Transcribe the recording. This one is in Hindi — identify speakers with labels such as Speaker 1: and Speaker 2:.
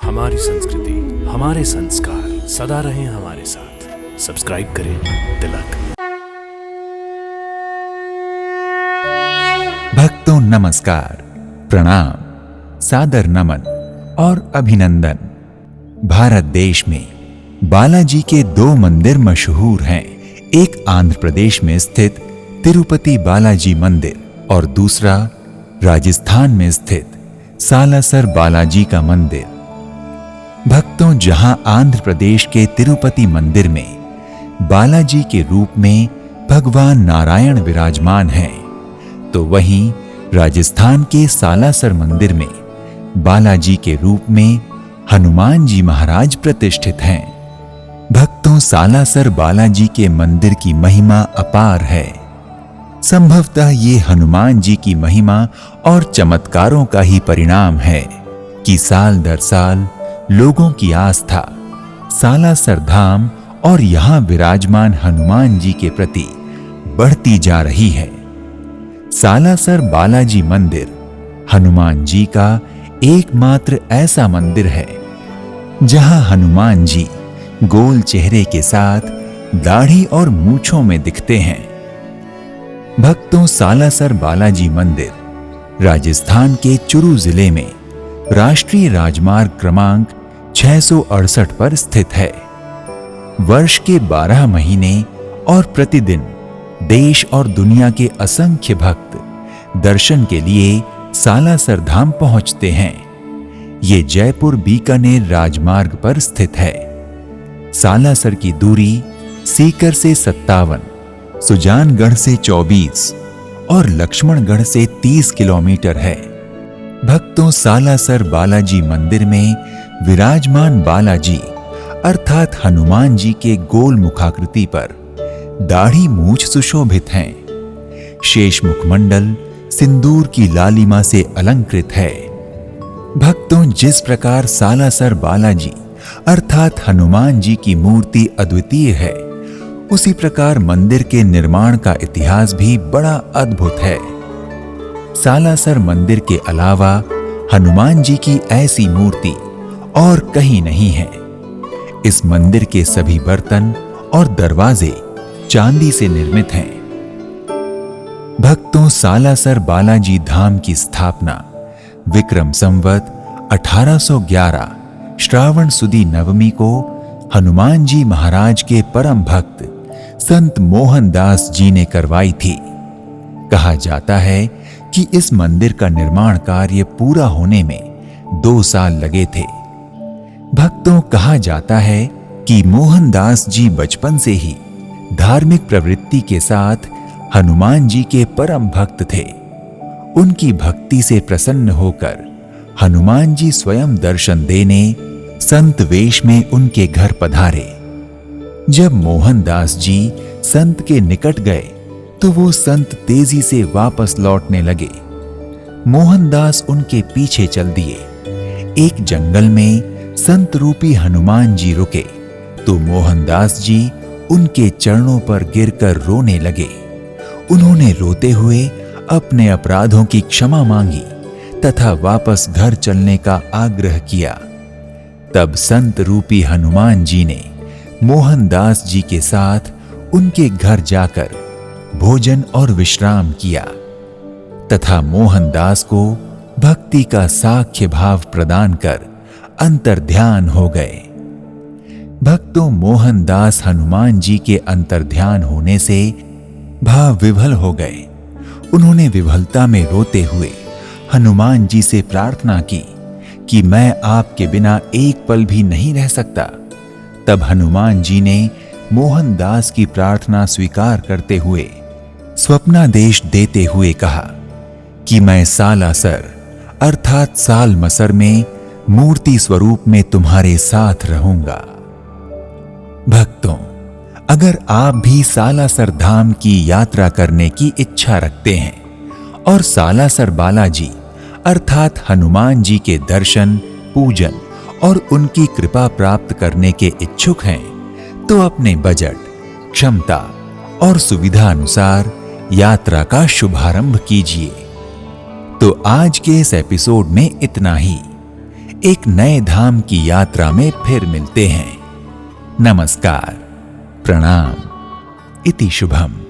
Speaker 1: हमारी संस्कृति, हमारे संस्कार सदा रहें हमारे साथ। सब्सक्राइब करें तिलक।
Speaker 2: भक्तों नमस्कार, प्रणाम, सादर नमन और अभिनंदन। भारत देश में बालाजी के 2 मंदिर मशहूर हैं। एक आंध्र प्रदेश में स्थित तिरुपति बालाजी मंदिर और दूसरा राजस्थान में स्थित सालासर बालाजी का मंदिर। भक्तों, जहां आंध्र प्रदेश के तिरुपति मंदिर में बालाजी के रूप में भगवान नारायण विराजमान हैं, तो वहीं राजस्थान के सालासर मंदिर में बालाजी के रूप में हनुमान जी महाराज प्रतिष्ठित हैं। भक्तों, सालासर बालाजी के मंदिर की महिमा अपार है। संभवतः ये हनुमान जी की महिमा और चमत्कारों का ही परिणाम है कि साल दर साल लोगों की आस्था सालासर धाम और यहां विराजमान हनुमान जी के प्रति बढ़ती जा रही है। सालासर बालाजी मंदिर हनुमान जी का एकमात्र ऐसा मंदिर है जहां हनुमान जी गोल चेहरे के साथ दाढ़ी और मूंछों में दिखते हैं। भक्तों, सालासर बालाजी मंदिर राजस्थान के चुरू जिले में राष्ट्रीय राजमार्ग क्रमांक 668 पर स्थित है। वर्ष के 12 महीने और प्रतिदिन देश और दुनिया के असंख्य भक्त दर्शन के लिए सालासर धाम पहुंचते हैं। ये जयपुर बीकानेर राजमार्ग पर स्थित है। सालासर की दूरी सीकर से 57, सुजानगढ़ से 24 और लक्ष्मणगढ़ से 30 किलोमीटर है। भक्तों, सालासर बालाजी मंदिर में विराजमान बालाजी अर्थात हनुमान जी के गोल मुखाकृति पर दाढ़ी मूंछ सुशोभित हैं। शेष मुखमंडल सिंदूर की लालिमा से अलंकृत है। भक्तों, जिस प्रकार सालासर बालाजी अर्थात हनुमान जी की मूर्ति अद्वितीय है, उसी प्रकार मंदिर के निर्माण का इतिहास भी बड़ा अद्भुत है। सालासर मंदिर के अलावा हनुमान जी की ऐसी मूर्ति और कहीं नहीं है। इस मंदिर के सभी बर्तन और दरवाजे चांदी से निर्मित हैं। भक्तों, सालासर बालाजी धाम की स्थापना विक्रम संवत 1811 श्रावण सुदी नवमी को हनुमान जी महाराज के परम भक्त संत मोहनदास जी ने करवाई थी। कहा जाता है कि इस मंदिर का निर्माण कार्य पूरा होने में 2 साल लगे थे। भक्तों, कहा जाता है कि मोहनदास जी बचपन से ही धार्मिक प्रवृत्ति के साथ हनुमान जी के परम भक्त थे। उनकी भक्ति से प्रसन्न होकर हनुमान जी स्वयं दर्शन देने संत वेश में उनके घर पधारे। जब मोहनदास जी संत के निकट गए तो वो संत तेजी से वापस लौटने लगे। मोहनदास उनके पीछे चल दिए। एक जंगल में संत रूपी हनुमान जी रुके तो मोहनदास जी उनके चरणों पर गिरकर रोने लगे। उन्होंने रोते हुए अपने अपराधों की क्षमा मांगी तथा वापस घर चलने का आग्रह किया। तब संत रूपी हनुमान जी ने मोहनदास जी के साथ उनके घर जाकर भोजन और विश्राम किया तथा मोहनदास को भक्ति का साक्ष्य भाव प्रदान कर अंतर्ध्यान हो गए। भक्तों, मोहनदास हनुमान जी के अंतर्ध्यान होने से भाव विभल हो गए। उन्होंने विभलता में रोते हुए हनुमान जी से प्रार्थना की कि मैं आपके बिना एक पल भी नहीं रह सकता। तब हनुमान जी ने मोहनदास की प्रार्थना स्वीकार करते हुए स्वप्नादेश देते हुए कहा कि मैं सालासर अर्थात सालमसर में मूर्ति स्वरूप में तुम्हारे साथ रहूंगा। भक्तों, अगर आप भी सालासर धाम की यात्रा करने की इच्छा रखते हैं और सालासर बालाजी अर्थात हनुमान जी के दर्शन, पूजन और उनकी कृपा प्राप्त करने के इच्छुक हैं, तो अपने बजट, क्षमता और सुविधा अनुसार यात्रा का शुभारंभ कीजिए। तो आज के इस एपिसोड में इतना ही। एक नए धाम की यात्रा में फिर मिलते हैं। नमस्कार, प्रणाम, इति शुभम।